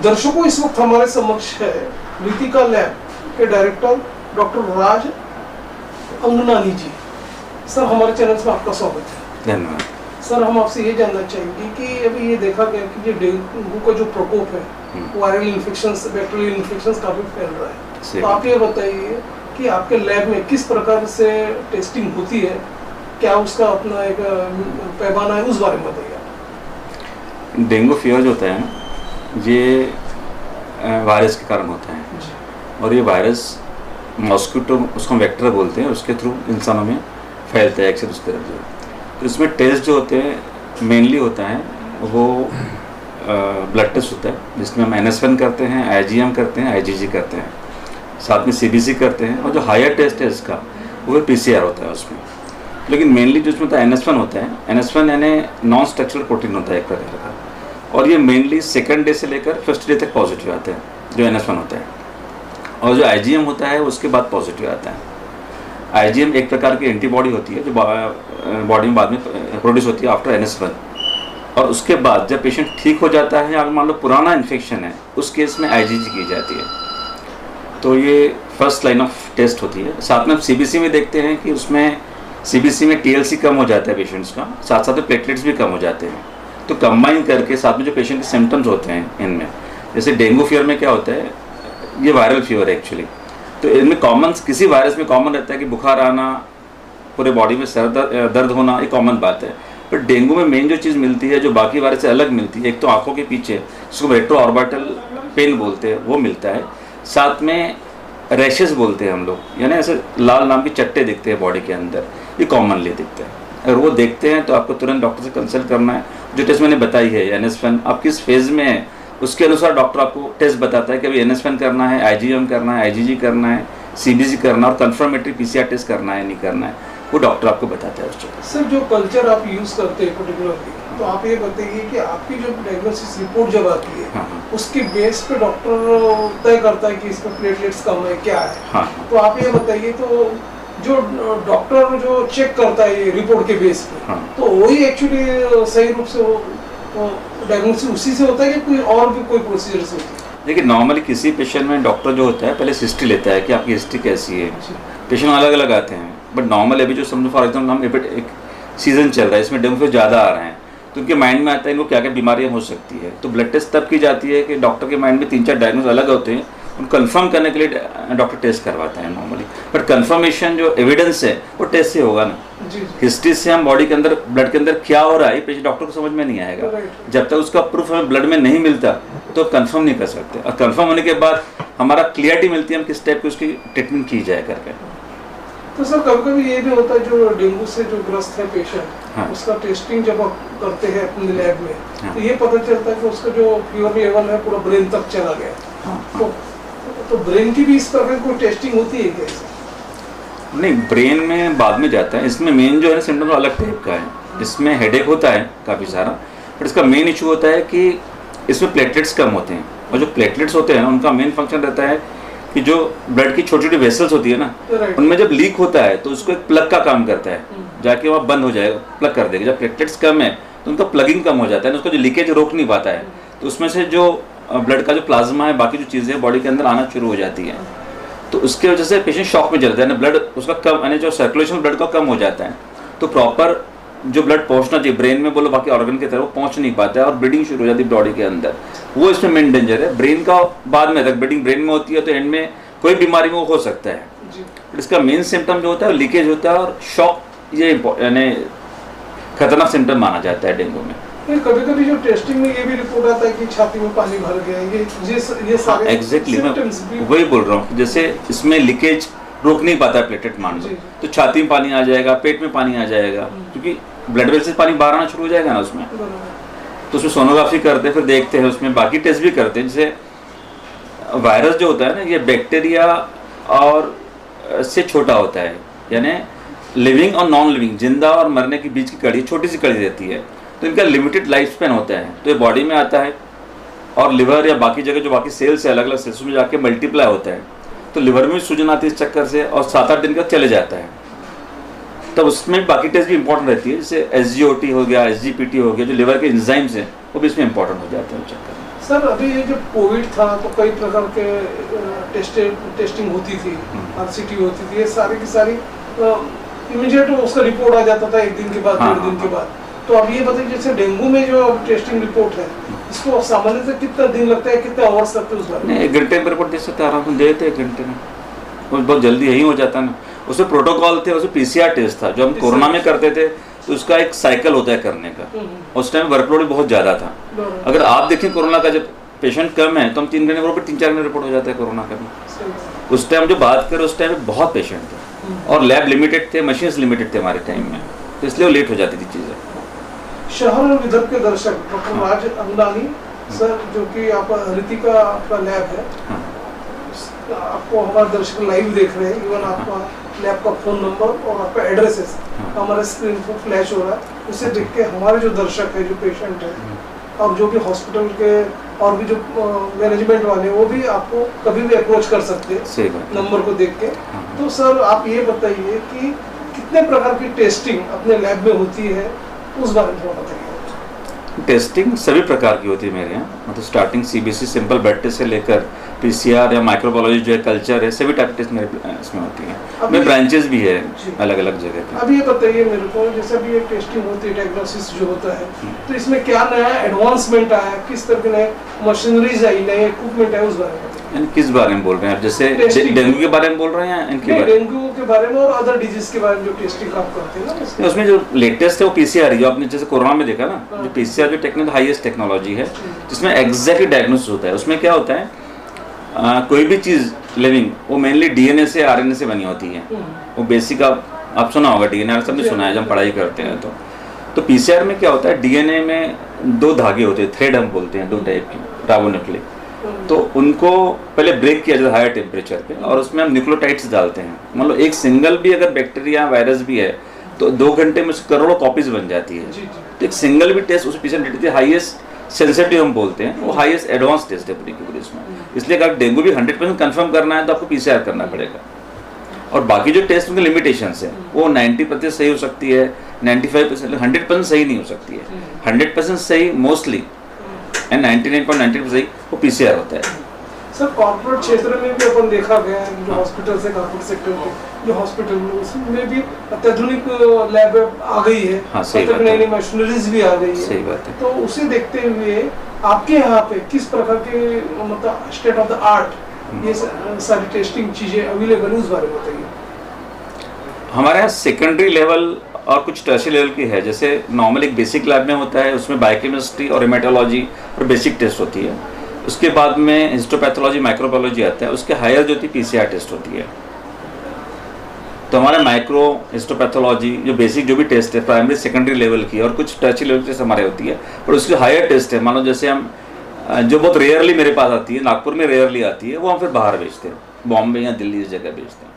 दर्शकों, इस वक्त हमारे समक्ष है रीतिका लैब के डायरेक्टर डॉक्टर राज अंगनानी जी। सर, हमारे चैनल में आपका स्वागत है। धन्यवाद। सर, हम आपसे ये जानना चाहेंगे कि अभी ये देखा गया कि ये डेंगू का जो प्रकोप है, वायरल इन्फेक्शन, बैक्टीरियल इन्फेक्शन काफी फैल रहा है। तो आप ये बताइए कि आपके लैब में किस प्रकार से टेस्टिंग होती है, क्या उसका अपना एक पैमाना है, उस बारे में बताइए। डेंगू फीवर जो होता है ना, ये वायरस के कारण होता है और ये वायरस मॉस्किटो, उसको वेक्टर बोलते हैं, उसके थ्रू इंसानों में फैलता है एक से दूसरी तरफ जो। तो इसमें टेस्ट जो होते हैं मेनली होता है वो ब्लड टेस्ट होता है, जिसमें हम NS1 करते हैं, IgM करते हैं, IgG करते हैं, साथ में CBC करते हैं, और जो हायर टेस्ट है इसका वो PCR होता है उसमें। लेकिन मेनली जो इसमें होता है NS1 होता है। NS1 यानी नॉन स्ट्रक्चरल प्रोटीन होता है एक प्रकार का, और ये मेनली सेकंड डे से लेकर फर्स्ट डे तक पॉजिटिव आता है जो NS1 होता है, और जो IgM होता है उसके बाद पॉजिटिव आता है। IgM एक प्रकार की एंटीबॉडी होती है जो बॉडी में बाद में प्रोड्यूस होती है आफ्टर NS1, और उसके बाद जब पेशेंट ठीक हो जाता है, अगर मान लो पुराना इन्फेक्शन है, उस केस में IgG की जाती है। तो ये फर्स्ट लाइन ऑफ टेस्ट होती है। साथ में हम CBC में देखते हैं कि उसमें CBC में TLC कम हो जाता है पेशेंट्स का, साथ साथ में प्लेटलेट्स भी कम हो जाते हैं। तो कंबाइन करके साथ में जो पेशेंट के सिम्टम्स होते हैं इनमें, जैसे डेंगू फीवर में क्या होता है, ये वायरल फीवर है एक्चुअली, तो इनमें कॉमन, किसी वायरस में कॉमन रहता है कि बुखार आना, पूरे बॉडी में सर दर्द होना, ये कॉमन बात है। पर डेंगू में मेन जो चीज़ मिलती है, जो बाकी वायरस से अलग मिलती है, एक तो आंखों के पीछे, जिसको रेट्रो ऑर्बिटल पेन बोलते हैं, वो मिलता है। साथ में रैशेस बोलते हैं हम लोग, यानी ऐसे लाल नाम के चट्टे दिखते हैं बॉडी के अंदर, ये कॉमनली दिखते हैं। अगर वो देखते हैं तो आपको तुरंत डॉक्टर से कंसल्ट करना है। जो टेस्ट मैंने बताई है NS1, आप किस फेज़ में है उसके अनुसार डॉक्टर आपको टेस्ट बताता है कि अभी NS1 करना है, IgM करना है, IgG करना है, CBC करना है, और कंफर्मेटरी PCR टेस्ट करना है, नहीं करना है, वो डॉक्टर आपको बताता है उस चीज़। सर, जो कल्चर आप यूज़ करते हैं पर्टिकुलरली, तो आप ये बताइए कि आपकी जो डायग्नोसिस रिपोर्ट जब आती है, हाँ। उसके बेस पे डॉक्टर तय करता है कि इसमें प्लेटलेट्स कम है, क्या है। हाँ। तो आप ये बताइए, तो जो डॉक्टर जो चेक करता है ये रिपोर्ट के बेस पे, हाँ। तो वही एक्चुअली सही रूप से वो डायग्नोसिस उसी से होता है कि कोई और भी कोई प्रोसीजर से होता है? देखिए, नॉर्मली किसी पेशेंट में डॉक्टर जो होता है पहले हिस्ट्री लेता है कि आपकी हिस्ट्री कैसी है। पेशेंट अलग अलग आते हैं, बट नॉर्मल अभी जो समझो फॉर एग्जाम्पल हम एक सीजन चल रहा है, इसमें डेंगू ज़्यादा आ रहे हैं, तो उनके माइंड में आता है इनको क्या क्या बीमारियाँ हो सकती है। तो ब्लड टेस्ट तब की जाती है कि डॉक्टर के माइंड में 3-4 डायग्नोज अलग होते हैं, उनको कंफर्म करने के लिए डॉक्टर टेस्ट करवाता है नॉर्मली। बट कंफर्मेशन जो एविडेंस है वो टेस्ट से होगा ना। हिस्ट्री से हम बॉडी के अंदर, ब्लड के अंदर क्या हो रहा है, पेशेंट डॉक्टर को समझ में नहीं आएगा। जब तक उसका प्रूफ हमें ब्लड में नहीं मिलता तो कंफर्म नहीं कर सकते, और कंफर्म होने के बाद हमारा क्लियरिटी मिलती है हम किस टाइप की उसकी ट्रीटमेंट की जाए करके। तो सर, कभी कभी ये भी होता है जो डेंगू से जो ग्रस्त है पेशेंट, हाँ। उसका टेस्टिंग जब आप करते हैं अपने लैब में, हाँ। तो ये पता चलता है कि उसका जो फीवर लेवल है पूरा ब्रेन तक चला गया। हाँ। तो ब्रेन की भी इस प्रकार कोई टेस्टिंग होती है क्या? नहीं, ब्रेन में बाद में जाता है। इसमें मेन जो है सिम्टम तो अलग टाइप का है। इसमें हेडेक होता है काफ़ी सारा, बट इसका मेन इशू होता है कि इसमें प्लेटलेट्स कम होते हैं, और जो प्लेटलेट्स होते हैं ना, उनका मेन फंक्शन रहता है कि जो ब्लड की छोटी छोटी वेसल्स होती है ना, उनमें जब लीक होता है तो उसको एक प्लग का काम करता है, जाके वहाँ बंद हो जाएगा, प्लग कर देगा। जब प्लेटलेट्स कम है तो उनका प्लगिंग कम हो जाता है, उसको जो लीकेज रोक नहीं पाता है, तो उसमें से जो ब्लड का जो प्लाज्मा है, बाकी जो चीज़ें बॉडी के अंदर आना शुरू हो जाती है, तो उसके वजह से पेशेंट शॉक में चलता है, ब्लड उसका कम, यानी जो सर्कुलेशन ब्लड का कम हो जाता है, तो प्रॉपर जो ब्लड पहुंचना चाहिए ब्रेन में, बोलो बाकी ऑर्गन की तरफ, वो पहुंच नहीं पाता है और ब्लीडिंग शुरू हो जाती है बॉडी के अंदर। वो इसमें मेन डेंजर है। ब्रेन का बाद में तक ब्लीडिंग ब्रेन में होती है, तो एंड में कोई बीमारी में वो हो सकता है। बट इसका मेन सिम्टम जो होता है लीकेज होता है, और शॉक ये यानी खतरनाक सिम्टम माना जाता है डेंगू में। कभी कभी जो टेस्टिंग में ये भी रिपोर्ट आता है कि छाती में पानी भर गया, ये सारे एग्जैक्टली मैं वही बोल रहा हूँ। जैसे इसमें लीकेज रोक नहीं पाता है प्लेटलेट, मान लो, तो छाती में पानी आ जाएगा, पेट में पानी आ जाएगा, क्योंकि ब्लड वेसल से पानी बाहर आना शुरू हो जाएगा ना उसमें। तो उसमें सोनोग्राफी करते हैं, फिर देखते हैं, उसमें बाकी टेस्ट भी करते हैं। जैसे वायरस जो होता है ना, ये बैक्टीरिया और से छोटा होता है, यानी लिविंग और नॉन लिविंग, जिंदा और मरने के बीच की कड़ी, छोटी सी कड़ी रहती है, तो इनका लिमिटेड लाइफ स्पैन होता है। तो ये बॉडी में आता है और लिवर या बाकी जगह जो बाकी सेल्स है, अलग अलग सेल्स में जाके मल्टीप्लाई होता है, तो लिवर में सूजन आती है इस चक्कर से, और 7-8 दिन का चले जाता है। तब उसमें बाकी टेस्ट भी इंपॉर्टेंट रहती है, जैसे SGOT हो गया, SGPT हो गया, जो लिवर के एंजाइम्स हैं वो भी इसमें इंपॉर्टेंट हो जाते हैं चक्कर में। सर अभी ये जब कोविड था तो कई प्रकार के टेस्टिंग होती थी, RCT होती थी, ये सारी की सारी इमीडिएट उसका रिपोर्ट आ जाता था एक दिन के बाद, 1.5 दिन के बाद। तो अब ये बताइए जैसे डेंगू में जो टेस्टिंग रिपोर्ट है, इसको सामान्यतः कितना दिन लगता है, कितने आवर्स लगते हैं उस बारे में? 1 घंटे में रिपोर्ट दे सकते हैं, आराम से दे देते 1 घंटे में, बहुत जल्दी यही हो जाता ना। उसमें प्रोटोकॉल थे, उसमें PCR टेस्ट था जो हम कोरोना में करते थे, तो उसका एक साइकिल होता है करने का। उस टाइम वर्कलोड बहुत ज़्यादा था। अगर आप देखें कोरोना का जब पेशेंट कम है तो हम 3 घंटे में 3-4 घंटे रिपोर्ट हो जाता है कोरोना का भी। उस टाइम जो बात करें उस टाइम बहुत पेशेंट थे और लैब लिमिटेड थे, मशीन्स लिमिटेड थे हमारे टाइम में, तो इसलिए वो लेट हो जाती थी चीज़ें। शहर और विदर्भ के दर्शक डॉक्टर राज अंगनानी सर, जो कि आप ऋतिका आपका लैब है, आपको हमारे दर्शक लाइव देख रहे हैं, इवन आपका लैब का फ़ोन नंबर और आपका एड्रेसेस हमारे स्क्रीन पर फ्लैश हो रहा है। उसे देख के हमारे जो दर्शक है, जो पेशेंट है और जो भी हॉस्पिटल के और भी जो मैनेजमेंट वाले, वो भी आपको कभी भी अप्रोच कर सकते हैं नंबर को देख के। तो सर आप ये बताइए कि कितने प्रकार की टेस्टिंग अपने लैब में होती है, उस बारे में थोड़ा बताइए। टेस्टिंग सभी प्रकार की होती है मेरे यहाँ, मतलब starting CBC simple blood test से लेकर PCR या माइक्रोबायोलॉजी जो है, कल्चर है, सभी टाइप टेस्ट मेरे इसमें होती है। मेरे ब्रांचेस भी है अलग अलग जगह पे। अब ये बताइए मेरे को, जैसे अभी ये टेस्टिंग होती है, डायग्नोसिस जो होता है, तो इसमें क्या नया एडवांसमेंट आया, किस तरह के नए मशीनरीज आई, नए इक्विपमेंट है, उस बारे में? किस बारे में बोल रहे हैं आप? जैसे डेंगू के बारे में बोल रहे हैं, इनके बारे में? डेंगू के बारे में और अदर डिजीज के बारे में जो टेस्टिंग आप करते हैं ना, उसमें जो लेटेस्ट है वो PCR है, जो आपने जैसे कोरोना में देखा ना, जो PCR जो टेक्नोलॉजी हाईएस्ट टेक्नोलॉजी है, जिसमें एग्जैक्टली डायग्नोसिस होता है। उसमें क्या होता है, कोई भी चीज़ लिविंग वो मेनली DNA से RNA से बनी होती है। वो बेसिक आप सुना होगा, DNA सबने सुना है जब हम पढ़ाई करते हैं। तो PCR में क्या होता है, DNA में 2 धागे होते हैं, थ्रेड हम बोलते हैं, 2 टाइप के राइबोन्यूक्लिक। तो उनको पहले ब्रेक किया जाता है हायर टेम्परेचर पे, और उसमें हम न्यूक्लियोटाइड्स डालते हैं। मतलब एक सिंगल भी अगर बैक्टीरिया वायरस भी है तो 2 घंटे में उसकी करोड़ों कॉपीज बन जाती है। तो एक सिंगल भी टेस्ट उस पेशेंट देती है, हाईएस्ट सेंसिटिव हम बोलते हैं, वो हाईएस्ट एडवांस टेस्ट है पूरी की पूरी इसमें। इसलिए अगर डेंगू भी 100% कंफर्म करना है तो आपको PCR करना पड़ेगा। और बाकी जो टेस्ट उनके लिमिटेशंस है, वो 90% सही हो सकती है, 95%, 100% सही नहीं हो सकती है। 100% सही मोस्टली एंड 99.90% सही वो PCR होता है। सर कॉर्पोरेट क्षेत्र में भी अपन देखा गया है, जो हॉस्पिटल से कॉर्पोरेट सेक्टर के जो हॉस्पिटल में, उसमें भी अत्याधुनिक लैब आ गई है, नई मशीनरीज भी आ गई है। सही बात है। तो उसे देखते हुए आपके यहाँ पे किस प्रकार के, मतलब स्टेट ऑफ द आर्ट ये सारी टेस्टिंग चीजें अवेलेबल, उस बारे में बताइए। हमारे यहाँ सेकेंडरी लेवल और कुछ टर्शियरी लेवल की है। जैसे नॉर्मल एक बेसिक लैब में होता है, उसमें बायोकेमिस्ट्री और हेमेटोलॉजी और बेसिक टेस्ट होती है। उसके बाद में हिस्टोपैथोलॉजी, माइक्रोबायोलॉजी आता है। उसके हायर जो होती है PCR टेस्ट होती है। तो हमारे माइक्रो, हिस्टोपैथोलॉजी जो बेसिक जो भी टेस्ट है, प्राइमरी सेकेंडरी लेवल की, और कुछ टर्शियरी लेवल टेस्ट हमारे होती है। और उसकी हायर टेस्ट है, मान लो जैसे हम जो बहुत रेयरली मेरे पास आती है, नागपुर में रेयरली आती है, वो हम फिर बाहर भेजते हैं, बॉम्बे या दिल्ली इस जगह भेजते हैं।